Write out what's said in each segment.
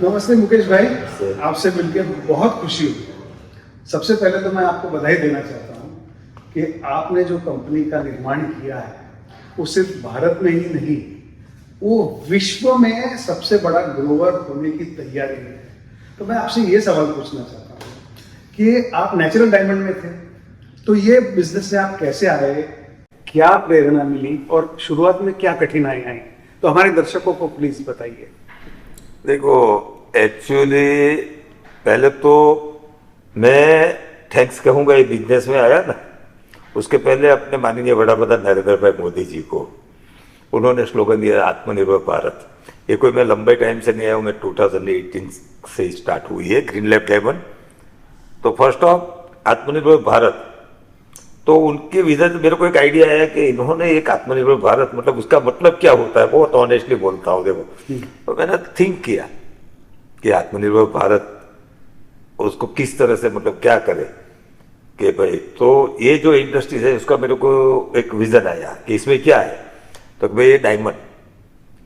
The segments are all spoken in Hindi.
नमस्ते मुकेश भाई, आपसे मिलकर बहुत खुशी हुई। सबसे पहले तो मैं आपको बधाई देना चाहता हूँ कि आपने जो कंपनी का निर्माण किया है वो सिर्फ भारत में ही नहीं, वो विश्व में सबसे बड़ा ग्रोवर होने की तैयारी में है। तो मैं आपसे ये सवाल पूछना चाहता हूँ कि आप नेचुरल डायमंड में थे, तो ये बिजनेस में आप कैसे आए, क्या प्रेरणा मिली और शुरुआत में क्या कठिनाई आई, तो हमारे दर्शकों को प्लीज बताइए। देखो, एक्चुअली पहले तो मैं थैंक्स कहूँगा ये बिजनेस में आया ना, उसके पहले अपने माननीय वडाप्रधान नरेंद्र भाई मोदी जी को, उन्होंने स्लोगन दिया आत्मनिर्भर भारत। ये कोई मैं लंबे टाइम से नहीं आया हूँ, मैं 2018 से स्टार्ट हुई है ग्रीन लैब डायमंड। तो फर्स्ट ऑफ आत्मनिर्भर भारत, तो उनके विजन से मेरे को एक आइडिया आया कि इन्होंने एक आत्मनिर्भर भारत मतलब उसका मतलब क्या होता है, बहुत ऑनेस्टली बोलता हूँ। देखो, तो मैंने थिंक किया कि आत्मनिर्भर भारत उसको किस तरह से मतलब क्या करे कि भाई, तो ये जो इंडस्ट्रीज है उसका मेरे को एक विजन आया कि इसमें क्या है। तो भाई ये डायमंड,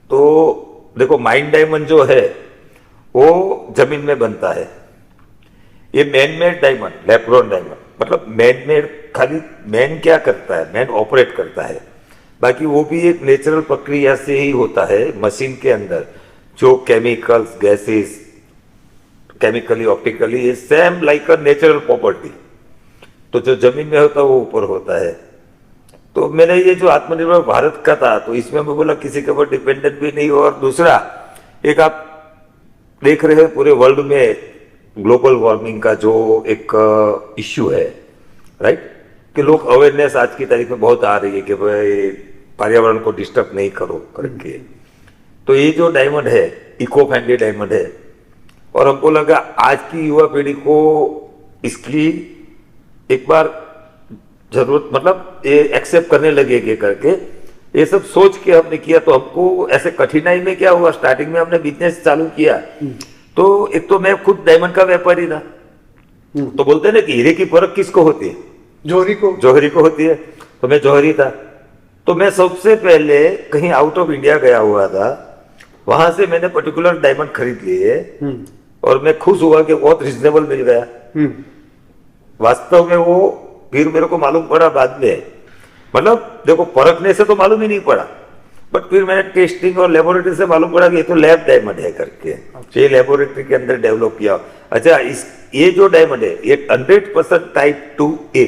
तो देखो माइन डायमंड जो है वो जमीन में बनता है। ये man made diamond, lab-grown diamond, मतलब मैन मेड, खाली मैन क्या करता है, मैन ऑपरेट करता है, बाकी वो भी एक नेचुरल प्रक्रिया से ही होता है मशीन के अंदर। जो chemicals, gases, chemically, optically, same like a natural property. तो जो जमीन में होता है वो ऊपर होता है। तो मैंने ये जो आत्मनिर्भर भारत का था, तो इसमें मैं बोला किसी के ऊपर डिपेंडेंट भी नहीं। और दूसरा, एक आप देख रहे हैं पूरे वर्ल्ड में ग्लोबल वार्मिंग का जो एक इश्यू है, राइट, कि लोग अवेयरनेस आज की तारीख में बहुत आ रही है कि भाई पर्यावरण को डिस्टर्ब नहीं करो करके। तो ये जो डायमंड है इको फ्रेंडली डायमंड है, और हमको लगा आज की युवा पीढ़ी को इसकी एक बार जरूरत, मतलब ये एक्सेप्ट करने लगेगी करके ये सब सोच के हमने किया। तो हमको ऐसे कठिनाई में क्या हुआ, स्टार्टिंग में हमने बिजनेस चालू किया तो एक तो मैं खुद डायमंड का व्यापारी था, तो बोलते हैं ना कि हीरे की परख किसको होती है, जौहरी को होती है। तो मैं जौहरी था, तो मैं सबसे पहले कहीं आउट ऑफ इंडिया गया हुआ था, वहां से मैंने पर्टिकुलर डायमंड खरीद लिए और मैं खुश हुआ कि बहुत रिजनेबल मिल गया। वास्तव में वो फिर मेरे को मालूम पड़ा बाद में, मतलब देखो परखने से तो मालूम ही नहीं पड़ा, बट फिर मैंने टेस्टिंग और लेबोरेटरी से मालूम पड़ा कि ये तो लैब डायमंड है करके। ये लेबोरेटरी के अंदर डेवलप किया। अच्छा, ये जो डायमंड है ये 100% टाइप 2A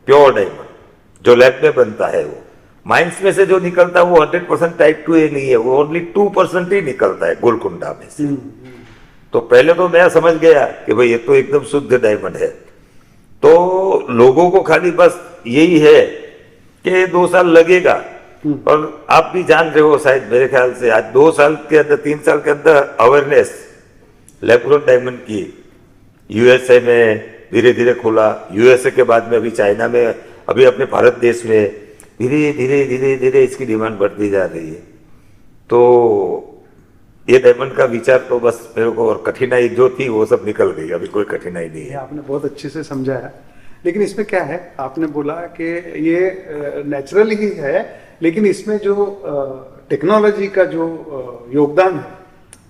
प्योर डायमंड जो लैब में बनता है, वो माइंस में से जो निकलता है वो 100% टाइप 2A नहीं है, वो ओनली 2% ही निकलता है गोलकुंडा में से। तो पहले तो मैं समझ गया कि भाई ये तो एकदम शुद्ध डायमंड है। तो लोगों को खाली बस यही है कि 2 साल लगेगा, और आप भी जान रहे हो शायद, मेरे ख्याल से आज 2 साल के अंदर, 3 साल के अंदर अवेयरनेस लैब-ग्रोन डायमंड की यूएसए में धीरे धीरे खुला, यूएसए के बाद में अभी चाइना में, अभी अपने भारत देश में धीरे धीरे धीरे धीरे इसकी डिमांड बढ़ती जा रही है। तो ये डायमंड का विचार तो बस मेरे को, और कठिनाई जो थी वो सब निकल गई, अभी कोई कठिनाई नहीं है। आपने बहुत अच्छे से समझाया, लेकिन इसमें क्या है, आपने बोला कि ये नेचुरल ही है, लेकिन इसमें जो टेक्नोलॉजी का जो योगदान है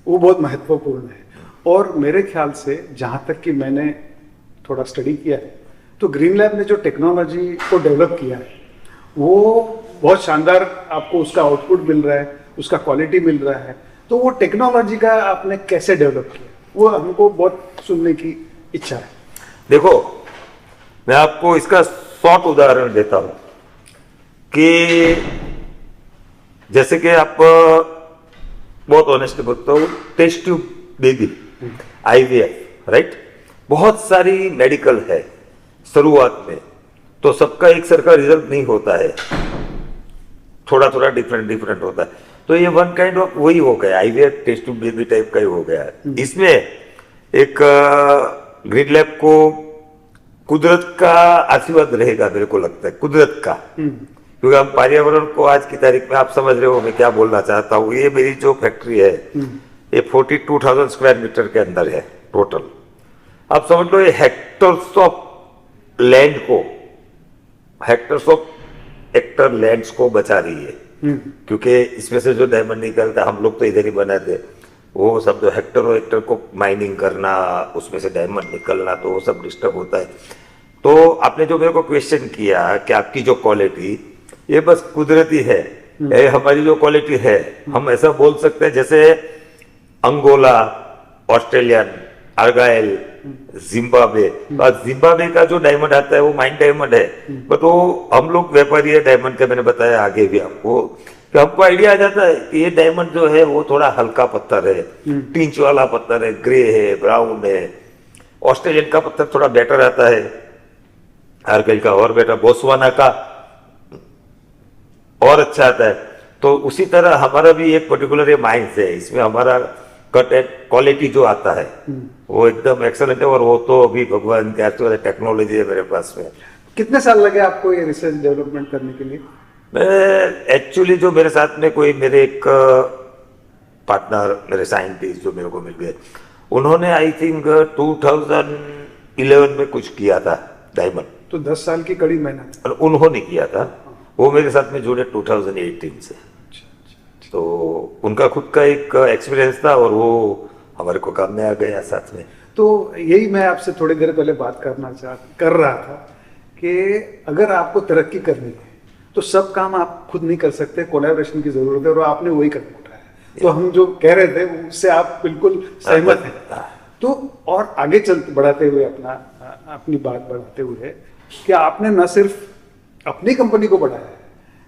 वो बहुत महत्वपूर्ण है। और मेरे ख्याल से जहाँ तक कि मैंने थोड़ा स्टडी किया है, तो ग्रीन लैब ने जो टेक्नोलॉजी को डेवलप किया है वो बहुत शानदार, आपको उसका आउटपुट मिल रहा है, उसका क्वालिटी मिल रहा है। तो वो टेक्नोलॉजी का आपने कैसे डेवलप किया, वो हमको बहुत सुनने की इच्छा है। देखो, मैं आपको इसका शॉर्ट उदाहरण देता हूं कि जैसे कि आप बहुत ऑनेस्ट बोलता हूं, test tube baby, IVF, right, बहुत सारी मेडिकल है शुरुआत में, तो सबका एक सरका रिजल्ट नहीं होता है, थोड़ा थोड़ा डिफरेंट होता है। तो ये वन काइंड ऑफ वही हो गया, IVF test tube baby type का ही हो गया है। इसमें एक ग्रीन लैब को कुदरत का आशीर्वाद रहेगा, मेरे को लगता है कुदरत का, क्योंकि हम पर्यावरण को आज की तारीख में, आप समझ रहे हो मैं क्या बोलना चाहता हूँ। ये मेरी जो फैक्ट्री है ये 42,000 स्क्वायर मीटर के अंदर है टोटल। आप समझ लो ये हेक्टर्स ऑफ लैंड को, हेक्टर्स ऑफ हेक्टर लैंड्स को बचा रही है, क्योंकि इसमें से जो डायमंड निकलता है हम लोग तो इधर ही बनाते, वो सब जो हेक्टर को माइनिंग करना, उसमें से डायमंड निकलना, तो वो सब डिस्टर्ब होता है। तो आपने जो मेरे को क्वेश्चन किया कि आपकी जो क्वालिटी, ये बस कुदरती है। ये हमारी जो क्वालिटी है, हम ऐसा बोल सकते हैं जैसे अंगोला, ऑस्ट्रेलियन, अर्गाइल, जिम्बाब्वे। जिम्बाब्वे का जो डायमंड आता है वो माइन डायमंड है, बट वो हम लोग व्यापारी है डायमंड का, मैंने बताया आगे भी आपको, कि हमको आइडिया आ जाता है कि ये डायमंड जो है वो थोड़ा हल्का पत्थर है, टिंच वाला पत्थर है, ग्रे है, ब्राउन है। ऑस्ट्रेलियन का पत्थर थोड़ा बेटर आता है, अर्गाइल का और बेटर, बोस्वाना का और अच्छा आता है। तो उसी तरह हमारा भी एक पर्टिकुलर माइंस है, इसमें हमारा कट एंड क्वालिटी जो आता है वो एकदम एक्सेलेंट है। और वो तो अभी भगवान के आशीर्वाद टेक्नोलॉजी है मेरे पास में। कितने साल लगे आपको ये रिसर्च डेवलपमेंट करने के लिए? मैं एक्चुअली जो मेरे साथ में कोई मेरे एक पार्टनर, मेरे साइंटिस्ट जो मेरे को मिल गए, उन्होंने आई थिंक 2011 में कुछ किया था डायमंड। तो 10 साल की कड़ी मेहनत। और उन्होंने किया था, वो मेरे साथ में जुड़े 2018 से। तो उनका खुद का एक एक्सपीरियंस था और वो हमारे को काम में आ गया साथ में। तो यही मैं आपसे थोड़ी देर पहले बात कर रहा था कि अगर आपको तरक्की करनी है तो सब काम आप खुद नहीं कर सकते, कोलैबोरेशन की जरूरत है, और आपने वही कदम उठाया। तो हम जो कह रहे थे उससे आप बिल्कुल सहमत हैं। तो और आगे बढ़ाते हुए अपनी बात बढ़ाते हुए कि आपने न सिर्फ अपनी कंपनी को बढ़ाया है,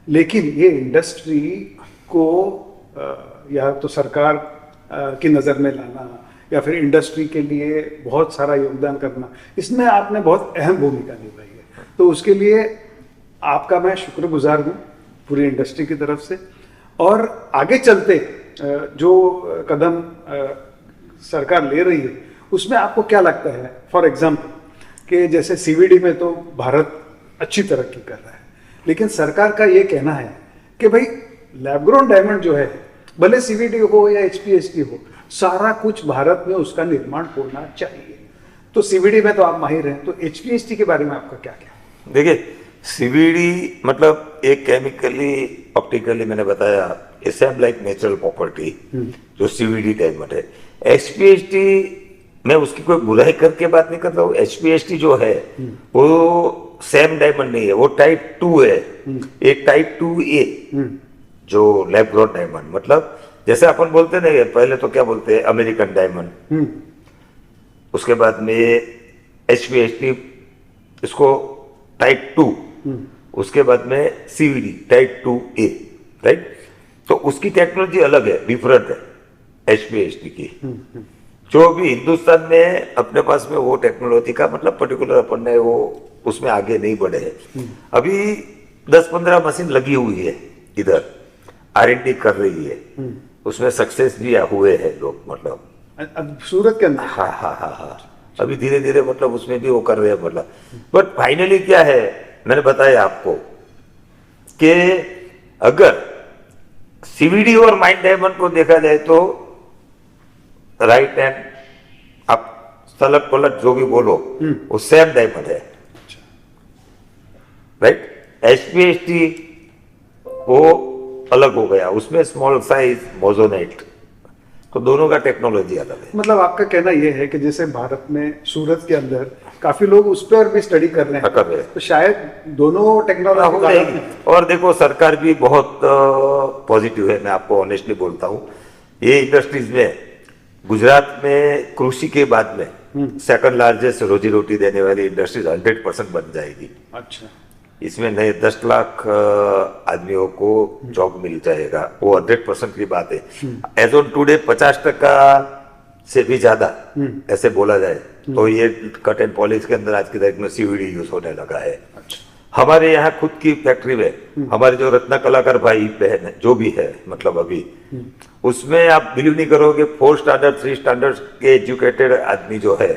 लेकिन ये इंडस्ट्री को या तो सरकार की नज़र में लाना या फिर इंडस्ट्री के लिए बहुत सारा योगदान करना, इसमें आपने बहुत अहम भूमिका निभाई है। तो उसके लिए आपका मैं शुक्रगुजार हूँ पूरी इंडस्ट्री की तरफ से। और आगे चलते जो कदम सरकार ले रही है उसमें आपको क्या लगता है? फॉर एग्जाम्पल कि जैसे सीवीडी में तो भारत अच्छी तरक्की कर रहा है, लेकिन सरकार का ये कहना है कि भाई लैब ग्रोन डायमंड जो है, भले सीवीडी हो या एचपीएसटी हो, सारा कुछ भारत में उसका निर्माण होना चाहिए। तो सीवीडी में तो आप माहिर हैं, तो एचपीएसटी के बारे में आपका क्या क्या? देखिए, सीवीडी मतलब एक केमिकली ऑप्टिकली मैंने बताया, सेम लाइक नेचुरल प्रॉपर्टी जो सीवीडी डायमंड है। एचपीएसटी मैं उसकी कोई बुराई करके बात नहीं कर रहा हूँ। एचपीएसटी जो है वो सेम डायमंड नहीं है, वो टाइप 2 है। एक टाइप 2A जो लैब ग्रोन डायमंड, मतलब जैसे अपन बोलते नहीं, पहले तो क्या बोलते हैं, अमेरिकन डायमंड, उसके बाद में एचपीएसटी, इसको टाइप 2, उसके बाद में सीवीडी टाइप 2A, राइट। तो उसकी टेक्नोलॉजी अलग है, डिफरेंट है एचपीएसटी की। जो भी हिंदुस्तान में अपने पास में वो टेक्नोलॉजी का मतलब पर्टिकुलर अपन ने वो उसमें आगे नहीं बढ़े हैं। अभी 10-15 मशीन लगी हुई है इधर, R&D कर रही है, उसमें सक्सेस भी हुए हैं लोग, मतलब अब सूरत के अंदर। हाँ, अभी धीरे धीरे मतलब उसमें भी वो कर रहे हैं, मतलब। बट फाइनली क्या है, मैंने बताया आपको कि अगर सीवीडी और माइन डायमंड को देखा जाए तो राइट हैंड, आप सलट पलट जो भी बोलो, वो सेम डायमंड है, राइट। एचपीएसटी वो अलग हो गया, उसमें स्मॉल साइज मोजोनाइट, तो दोनों का टेक्नोलॉजी अलग है। मतलब आपका कहना यह है कि जैसे भारत में सूरत के अंदर काफी लोग उस पर भी स्टडी कर रहे हैं, तो शायद दोनों टेक्नोलॉजी हो जाएगी। और देखो, सरकार भी बहुत पॉजिटिव है, मैं आपको ऑनेस्टली बोलता हूँ। ये इंडस्ट्रीज में गुजरात में कृषि के बाद में सेकंड लार्जेस्ट रोजी रोटी देने वाली इंडस्ट्रीज 100% बन जाएगी। अच्छा, इसमें नए 10 लाख आदमियों को जॉब मिल जाएगा, वो 100% की बात है। एज ऑन टुडे 50% से भी ज्यादा ऐसे बोला जाए तो ये कट एंड पॉलिश के अंदर आज की तारीख में सीवीडी यूज होने लगा है। हमारे यहाँ खुद की फैक्ट्री में हमारे जो रत्न कलाकार भाई बहन जो भी है, मतलब अभी उसमें आप बिलीव नहीं करोगे, 4 स्टैंडर्ड 3 स्टैंडर्ड के एजुकेटेड आदमी जो है,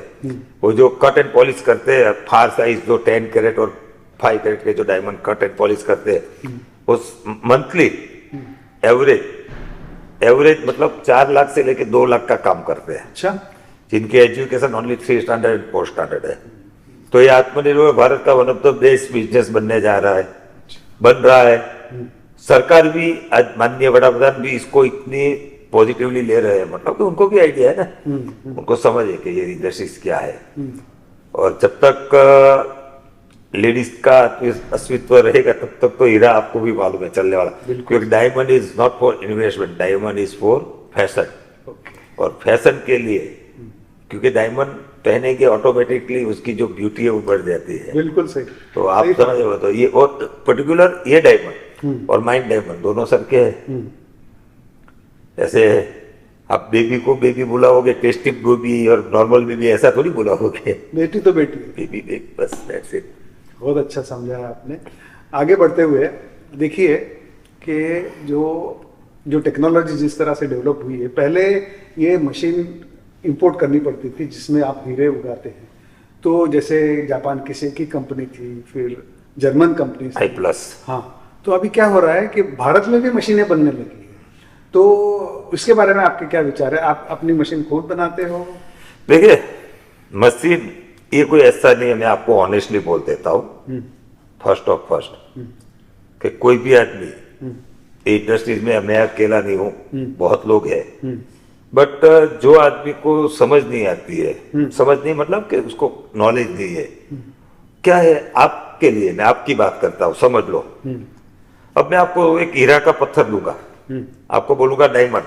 वो जो कट एंड पॉलिश करते हैं, फार साइज जो 10 कैरेट और 5 कैरेट के जो डायमंड कट एंड पॉलिश करते हैं, उस मंथली एवरेज मतलब 4 लाख से लेके 2 लाख का काम करते हैं। अच्छा, जिनके एजुकेशन ओनली 3 स्टैंडर्ड 4 स्टैंडर्ड है। तो ये आत्मनिर्भर भारत का one of the best business बनने जा रहा है, बन रहा है। सरकार भी आज माननीय वड़ा प्रधान भी इसको इतनी पॉजिटिवली ले रहे हैं, मतलब कि उनको भी आइडिया है ना, उनको समझ है कि ये इंडस्ट्रीज क्या है। और जब तक लेडीज का अस्तित्व रहेगा तब तक तो हीरा आपको भी मालूम है चलने वाला, क्योंकि diamond is not for investment, diamond is for fashion. और फैशन के लिए, क्योंकि डायमंड पहनेंगे ऑटोमेटिकली उसकी जो ब्यूटी है वो बढ़ जाती है। बिल्कुल सही। तो आप समझ रहे हो, तो ये और पर्टिकुलर ये डायमंड और माइंड डायमंड दोनों सर के हैं। जैसे आप बेबी को बेबी बुलाओगे, टेस्टिंग बेबी और नॉर्मल बेबी, ऐसा थोड़ी बुलाओगे। बेटी तो बेटी है। बेबी बेबी, बस दैट्स इट। बहुत अच्छा समझाया आपने। आगे बढ़ते हुए देखिए कि जो टेक्नोलॉजी जिस तरह से डेवलप हुई है, पहले ये मशीन इंपोर्ट करनी पड़ती थी जिसमें आप हीरे उगाते हैं। तो जैसे जापान किसी की कंपनी थी, फिर जर्मन कंपनी आई प्लस। हाँ, तो अभी क्या हो रहा है कि भारत में भी मशीनें बनने लगी है। तो इसके बारे में आपके क्या विचार है? आप अपनी मशीन खुद बनाते हो? देखिए, मशीन ये कोई ऐसा नहीं है, मैं आपको ऑनेस्टली बोल देता हूँ, फर्स्ट ऑफ फर्स्ट कि कोई भी आदमी इंडस्ट्रीज में, मैं अकेला नहीं हूँ, बहुत लोग हैं, बट जो आदमी को समझ नहीं आती है, समझ नहीं मतलब कि उसको नॉलेज नहीं है क्या है, आपके लिए मैं आपकी बात करता हूँ, समझ लो। अब मैं आपको एक हीरा का पत्थर दूंगा, आपको बोलूंगा डायमंड,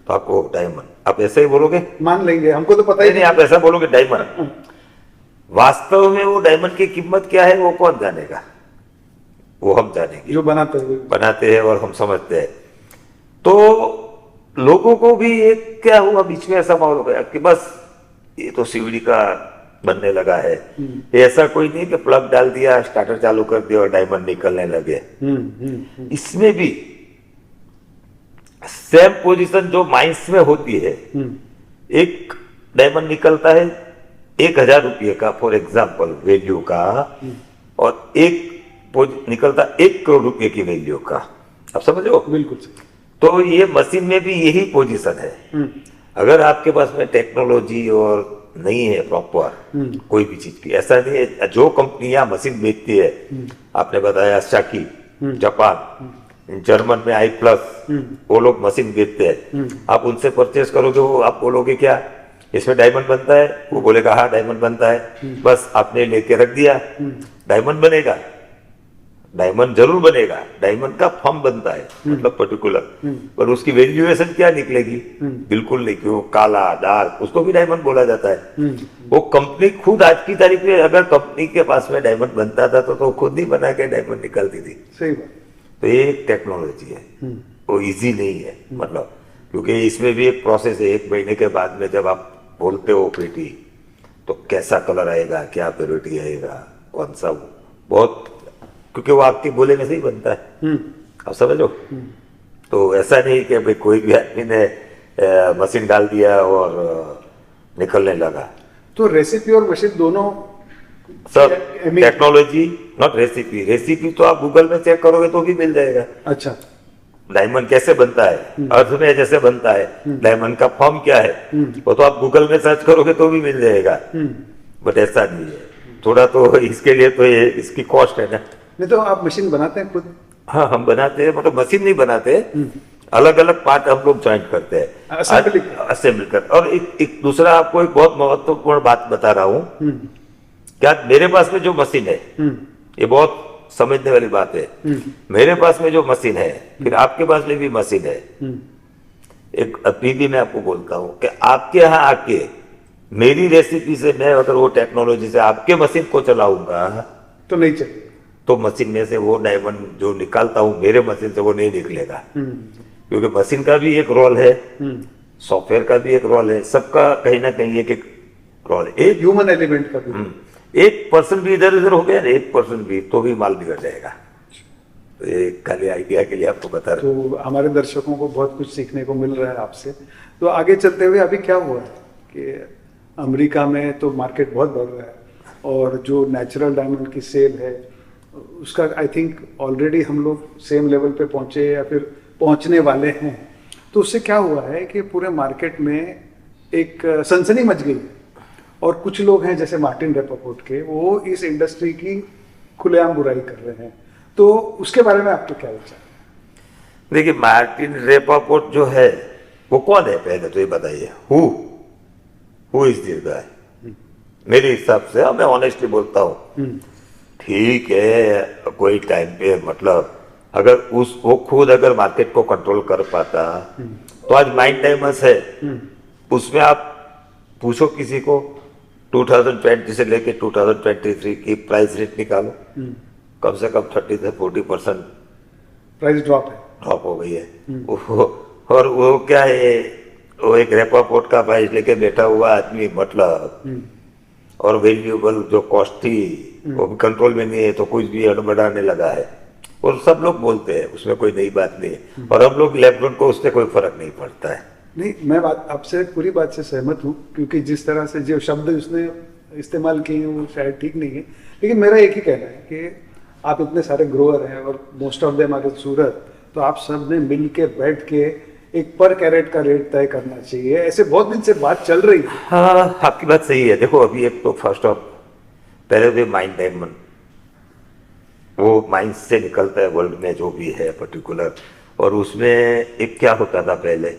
तो आपको डायमंड, आप ऐसे ही बोलोगे? मान लेंगे, हमको तो पता ही नहीं, आप ऐसा बोलोगे डायमंड। वास्तव में वो डायमंड की कीमत क्या है वो कौन जानेगा? वो हम जानेंगे जो बनाते हैं और हम समझते हैं। तो लोगों को भी एक क्या हुआ बीच में, ऐसा माहौल हो गया कि बस ये तो सीवीडी का बनने लगा है। ऐसा कोई नहीं कि प्लग डाल दिया, स्टार्टर चालू कर दिया और डायमंड निकलने लगे। इसमें भी सेम पोजीशन जो माइंस में होती है, एक डायमंड निकलता है 1,000 रुपये का फॉर एग्जाम्पल वैल्यू का, और एक निकलता 1 करोड़ रुपए की वैल्यू का। आप समझो? बिल्कुल। तो ये मशीन में भी यही पोजीशन है। अगर आपके पास में टेक्नोलॉजी और नहीं है प्रॉपर कोई भी चीज की, ऐसा नहीं है। जो कंपनियां मशीन बेचती है, आपने बताया शाकी, जापान, जर्मन में आई प्लस, वो लोग मशीन बेचते हैं। आप उनसे परचेस करोगे, वो आप बोलोगे क्या इसमें डायमंड बनता है? वो बोलेगा हाँ डायमंड बनता है। बस आपने लेके रख दिया, डायमंड बनेगा, डायमंड जरूर बनेगा, डायमंड का फॉर्म बनता है, मतलब पर्टिकुलर, पर उसकी वैल्यूएशन क्या निकलेगी? बिल्कुल नहीं, क्यों काला डार्क, उसको भी डायमंड बोला जाता है। वो कंपनी खुद आज की तारीख में, अगर कंपनी के पास में डायमंड बनता था तो खुद ही बना के डायमंड निकलती थी। सही बात। तो ये एक टेक्नोलॉजी है, वो इजी नहीं है, मतलब क्योंकि इसमें भी एक प्रोसेस है। 1 महीने के बाद में जब आप बोलते हो पेटी, तो कैसा कलर आएगा, क्या प्योरिटी आएगा, कौन सा, बहुत, क्योंकि वो आपके बोले में से ही बनता है। आप समझो? तो ऐसा नहीं कि भाई कोई भी आदमी ने मशीन डाल दिया और निकलने लगा। तो रेसिपी और मशीन दोनों सब टेक्नोलॉजी, नॉट रेसिपी। रेसिपी तो आप गूगल में चेक करोगे तो भी मिल जाएगा। अच्छा, डायमंड कैसे बनता है, अर्थ में जैसे बनता है, डायमंड का फॉर्म क्या है, वो तो आप गूगल में सर्च करोगे तो भी मिल जाएगा। बट ऐसा नहीं है, थोड़ा तो इसके लिए तो ये इसकी कॉस्ट है ना। नहीं तो आप मशीन बनाते हैं खुद? हाँ, हम बनाते हैं, मतलब मशीन नहीं बनाते, अलग अलग पार्ट हम लोग ज्वाइंट करते हैं, असेंबली कर। और एक दूसरा आपको एक बहुत महत्वपूर्ण बात बता रहा हूँ, क्या मेरे पास में जो मशीन है, ये बहुत समझने वाली बात है। मेरे पास में जो मशीन है, फिर आपके पास में भी मशीन है। एक अभी भी मैं आपको बोलता हूँ कि आपके यहाँ आके मेरी रेसिपी से, मैं अगर वो टेक्नोलॉजी से आपके मशीन को चलाऊंगा तो नहीं चलेगा। तो मशीन में से वो डायमंड जो निकालता हूं मेरे मशीन से वो नहीं निकलेगा, क्योंकि मशीन का भी एक रोल है, सॉफ्टवेयर का भी एक रोल है, सबका कहीं ना कहीं एक रोल है। एक ह्यूमन एलिमेंट का भी। 1% भी इधर उधर हो गया ना, 1% भी, तो भी माल बिगड़ जाएगा। तो ये खाली आइडिया के लिए आपको बता रहा हूँ। तो हमारे दर्शकों को बहुत कुछ सीखने को मिल रहा है आपसे। तो आगे चलते हुए अभी क्या हुआ है कि अमेरिका में तो मार्केट बहुत बढ़ रहा है, और जो नेचुरल डायमंड की सेल है उसका आई थिंक ऑलरेडी हम लोग सेम लेवल पे पहुंचे या फिर पहुंचने वाले हैं। तो उससे क्या हुआ है कि पूरे मार्केट में एक सनसनी मच गई है, और कुछ लोग हैं जैसे मार्टिन रेपापोर्ट के, वो इस इंडस्ट्री की खुलेआम बुराई कर रहे हैं। तो उसके बारे में आपके क्या विचार? देखिए, मार्टिन रेपापोर्ट जो है वो कौन है पहले तो ये बताइए, हु इज दिस गाय? मेरे हिसाब से, मैं ऑनेस्टली बोलता हूँ, ठीक है कोई टाइम पे मतलब अगर वो खुद अगर मार्केट को कंट्रोल कर पाता तो आज माइंड टाइमर्स है, उसमें आप पूछो किसी को 2020 से लेके 2023 की प्राइस रेट निकालो, कम से कम 30 से 40% प्राइस ड्रॉप है, ड्रॉप हो गई है। और वो क्या है, वो एक रेपो पोर्ट का प्राइस लेके बैठा हुआ आदमी मतलब, और वैल्यूएबल जो कॉस्ट थी वो भी कंट्रोल में नहीं है, तो कुछ भी बढ़ाने लगा है और सब लोग बोलते हैं, उसमें कोई नई बात नहीं है। और हम लोग लेफ्ट को उससे कोई फर्क नहीं पड़ता है। नहीं, मैं बात आपसे पूरी बात से सहमत हूँ, क्योंकि जिस तरह से जो शब्द उसने इस्तेमाल किए हैं वो शायद ठीक नहीं है, लेकिन मेरा एक ही कहना है कि आप इतने सारे ग्रोअर हैं और most of them are in Surat, तो आप सब ने मिल के बैठ के एक पर कैरेट का रेट तय करना चाहिए। ऐसे बहुत दिन से बात चल रही है। हाँ, आपकी बात सही है। देखो अभी एक तो फर्स्ट ऑफ पहले तो माइंड डायमंड, वो माइंड से निकलता है वर्ल्ड में जो भी है पर्टिकुलर, और उसमें एक क्या होता था पहले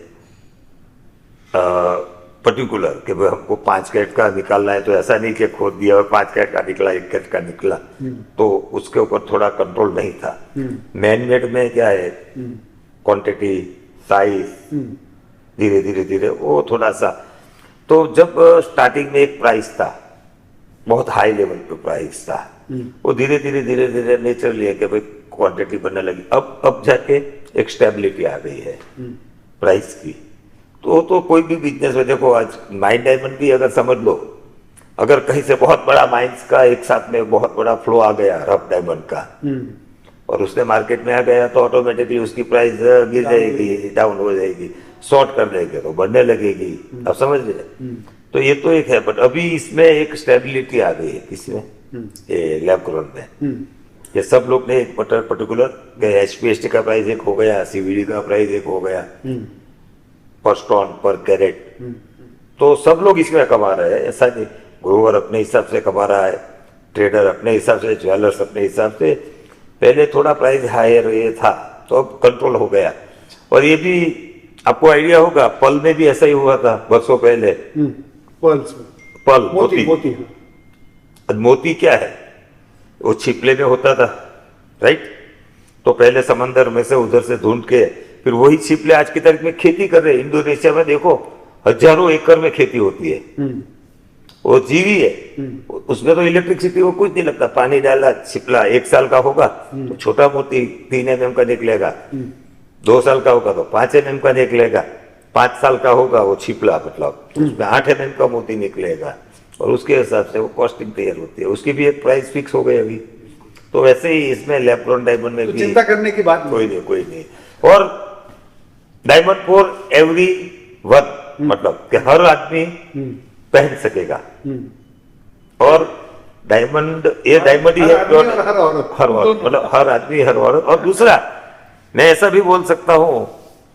पर्टिकुलर कि भाई हमको 5 कैरेट का निकालना है, तो ऐसा नहीं कि खोद दिया और 5 कैरेट का निकला, 1 कैरेट का निकला, तो उसके ऊपर थोड़ा कंट्रोल नहीं था। मैन मेड में क्या है, क्वांटिटी, साइज, धीरे धीरे धीरे वो थोड़ा सा, तो जब स्टार्टिंग में एक प्राइस था, बहुत हाई लेवल पे प्राइस था, वो धीरे धीरे धीरे धीरे नेचुरली है कि भाई क्वांटिटी बनने लगी। अब जाके एक स्टेबिलिटी आ गई है प्राइस की। तो कोई भी बिजनेस में देखो, आज माइंड डायमंड भी अगर समझ लो, अगर कहीं से बहुत बड़ा माइंस का एक साथ में बहुत बड़ा फ्लो आ गया रफ डायमंड का, और उसने मार्केट में आ गया, तो ऑटोमेटिकली उसकी प्राइस गिर जाएगी, डाउन हो जाएगी, शॉर्ट कर देंगे तो बढ़ने लगेगी। अब समझ रहे? तो ये तो एक है, बट अभी इसमें एक स्टेबिलिटी आ गई है किसमें, ये लैब ग्रोन में। ये सब लोग ने एक पर्टिकुलर HPST का प्राइस एक हो गया, CVD का प्राइस एक हो गया, पर स्टोन पर कैरेट, तो सब लोग इसमें कमा रहे हैं। ऐसा नहीं, ग्रोवर अपने हिसाब से कमा रहा है, ट्रेडर अपने हिसाब से, ज्वेलर्स अपने हिसाब से। पहले थोड़ा प्राइस हायर ये था, तो अब कंट्रोल हो गया। और ये भी आपको आइडिया होगा, पल में भी ऐसा ही हुआ था वर्षों पहले। पल मोती क्या है, वो छिपले में होता था, राइट? तो पहले समंदर में से उधर से ढूंढ के फिर वही छिपले आज की तारीख में खेती कर रहे हैं। इंडोनेशिया में देखो हजारों एकड़ में खेती होती है, वो जीवी है, उसमें तो इलेक्ट्रिसिटी को कुछ नहीं लगता, पानी डाला, छिपला 1 साल का होगा तो छोटा मोती 3 mm का निकलेगा, 2 साल का होगा तो 5 mm का निकलेगा, 5 साल का होगा वो छिपला मतलब उसमें 8 mm का मोती निकलेगा, और उसके हिसाब से वो कॉस्टिंग तैयार होती है, उसकी भी एक प्राइस फिक्स हो गई अभी। तो वैसे ही इसमें लैब ग्रोन डायमंड में भी चिंता करने की बात कोई नहीं। और डायमंड फॉर एवरी वन, मतलब कि हर आदमी पहन सकेगा, और डायमंड ये डायमंड ही है, हर औरत, हर औरत, मतलब हर आदमी हर औरत। और दूसरा मैं ऐसा भी बोल सकता हूँ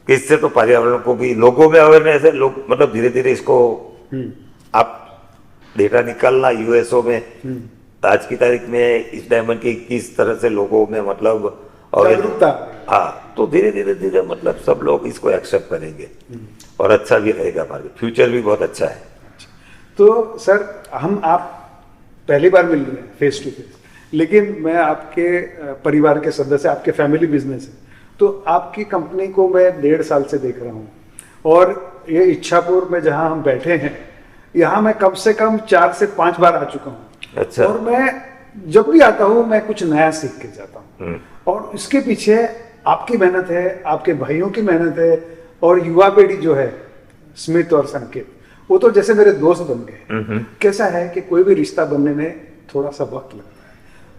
कि इससे तो पर्यावरण को भी, लोगों में अवेयरनेस है, लोग मतलब धीरे धीरे इसको आप डेटा निकालना यूएसओ में आज की तारीख में इस डायमंड की किस तरह से लोगों में मतलब जागरूकता, हाँ, तो धीरे धीरे मतलब सब लोग इसको एक्सेप्ट करेंगे और अच्छा भी रहेगा, मार्केट फ्यूचर भी बहुत अच्छा है। तो सर आप पहली बार मिल रहे हैं फेस टू फेस, लेकिन मैं आपके परिवार के सदस्य, आपके फैमिली बिजनेस है, तो आपकी कंपनी को मैं 1.5 साल से देख रहा हूँ, और ये इच्छापुर में जहाँ हम बैठे हैं, यहाँ मैं कम से कम 4 से 5 बार आ चुका हूँ। अच्छा। और मैं जब भी आता हूँ मैं कुछ नया सीख के जाता हूँ, और इसके पीछे आपकी मेहनत है, आपके भाइयों की मेहनत है, और युवा पीढ़ी जो है स्मित और संकेत, वो तो जैसे मेरे दोस्त बन गए। कैसा है कि कोई भी रिश्ता बनने में थोड़ा सा वक्त लगता है,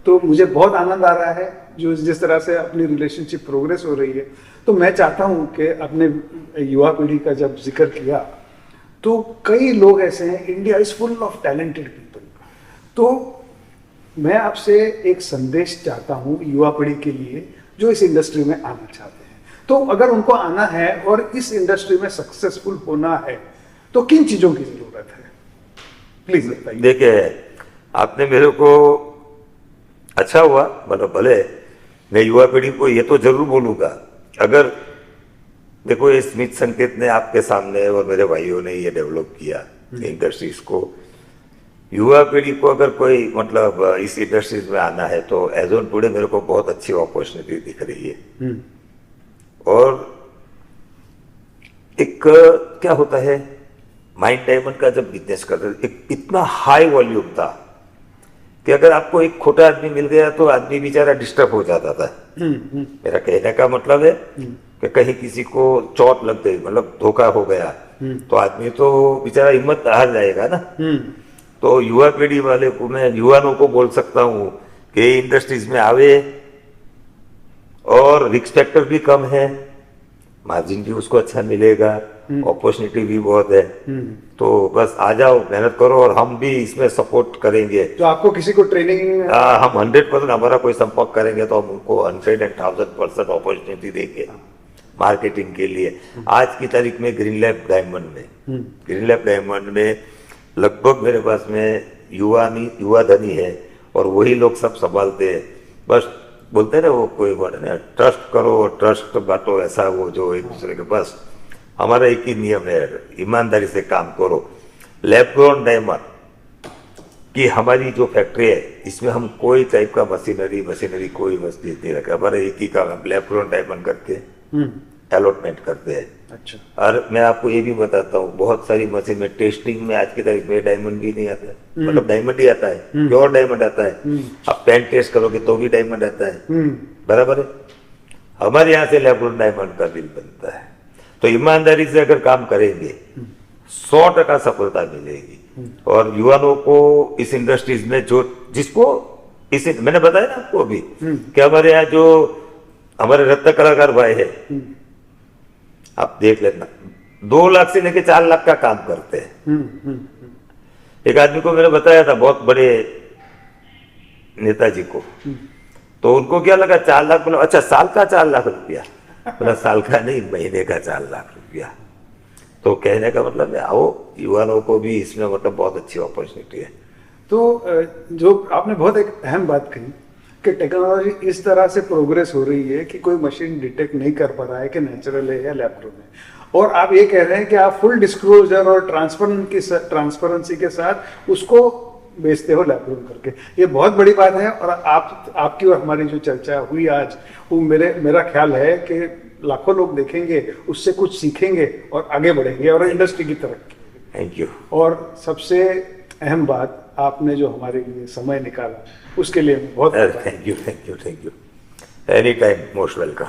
तो मुझे बहुत आनंद आ रहा है जो जिस तरह से अपनी रिलेशनशिप प्रोग्रेस हो रही है। तो मैं चाहता हूँ कि अपने युवा पीढ़ी का जब जिक्र किया, तो कई लोग ऐसे हैं, India is full of talented people, तो मैं आपसे एक संदेश चाहता हूँ युवा पीढ़ी के लिए जो इस इंडस्ट्री में आना चाहते हैं। तो अगर उनको आना है और इस इंडस्ट्री में सक्सेसफुल होना है, तो किन चीजों की जरूरत है, प्लीज बताइए। देखिए, आपने मेरे को अच्छा हुआ, मतलब भले मैं युवा पीढ़ी को ये तो जरूर बोलूंगा, अगर देखो ये स्मिथ संकेत ने आपके सामने और मेरे भाइयों ने ये डेवलप किया इंडस्ट्रीज को। युवा पीढ़ी को अगर कोई मतलब इस इंडस्ट्रीज में आना है तो एज ऑन टुडे मेरे को बहुत अच्छी अपॉर्चुनिटी दिख रही है। और एक क्या होता है, माइंड डायमंड का जब बिजनेस करते थे एक इतना हाई वॉल्यूम था कि अगर आपको एक खोटा आदमी मिल गया तो आदमी बेचारा डिस्टर्ब हो जाता था। मेरा कहने का मतलब है कि कहीं किसी को चोट लग गई, मतलब धोखा हो गया, तो आदमी तो बेचारा हिम्मत हार जाएगा ना। तो युवा पीढ़ी वाले को मैं युवाओं को बोल सकता हूँ कि इंडस्ट्रीज में आवे, और रिस्क फैक्टर भी कम है, मार्जिन भी उसको अच्छा मिलेगा, अपॉर्चुनिटी भी बहुत है। तो बस आ जाओ, मेहनत करो, और हम भी इसमें सपोर्ट करेंगे। तो आपको किसी को ट्रेनिंग हम 100% हमारा कोई संपर्क करेंगे तो हम उनको 100% अपॉर्चुनिटी देंगे मार्केटिंग के लिए। आज की तारीख में ग्रीन लैब डायमंड में लगभग मेरे पास में युवा धनी है, और वही लोग सब संभालते हैं। बस बोलते हैं ना वो कोई वर्ड नहीं, ट्रस्ट करो ट्रस्ट बांटो, ऐसा वो जो एक दूसरे के, बस हमारा एक ही नियम है, ईमानदारी से काम करो। लैब ग्रोन डायमंड की हमारी जो फैक्ट्री है इसमें हम कोई टाइप का मशीनरी कोई वस्तु नहीं रखा, हमारा एक ही काम, लैब ग्रोन डायमंड करके अलॉटमेंट करते हैं। अच्छा। और मैं आपको ये भी बताता हूँ, बहुत सारी मशीन में टेस्टिंग में आज की तारीख में डायमंड भी नहीं आता है, मतलब डायमंड ही आता है, प्योर डायमंड आता है। आप पेन टेस्ट करोगे तो भी डायमंड आता है, बराबर है। हमारे यहाँ से लैब ग्रोन डायमंड का बिल बनता है। तो ईमानदारी से अगर काम करेंगे 100% सफलता मिलेगी। और युवाओं को इस इंडस्ट्रीज में जिसको इसे मैंने बताया ना आपको अभी कि हमारे यहाँ जो हमारे रत्न कलाकार भाई है, आप देख लेना, 2 लाख से लेके 4 लाख का काम करते हैं। एक आदमी को मैंने बताया था, बहुत बड़े नेताजी को, तो उनको क्या लगा 4 लाख, बोला अच्छा साल का 4 लाख रुपया, बोला साल का नहीं, महीने का 4 लाख रुपया। तो कहने का मतलब है आओ, युवाओं को भी इसमें मतलब बहुत अच्छी अपॉर्चुनिटी है। तो जो आपने बहुत एक अहम बात कही कि टेक्नोलॉजी इस तरह से प्रोग्रेस हो रही है कि कोई मशीन डिटेक्ट नहीं कर पा रहा है कि नेचुरल है या लैब ग्रोन है, और आप ये कह रहे हैं कि आप फुल डिस्क्लोजर और ट्रांसपेरेंसी के साथ उसको बेचते हो लैब ग्रोन करके। ये बहुत बड़ी बात है, और आपकी और हमारी जो चर्चा हुई आज, वो मेरा ख्याल है कि लाखों लोग देखेंगे, उससे कुछ सीखेंगे और आगे बढ़ेंगे और इंडस्ट्री की तरक्की। Thank you. और सबसे अहम बात, आपने जो हमारे लिए समय निकाला उसके लिए बहुत thank you. Any time most welcome.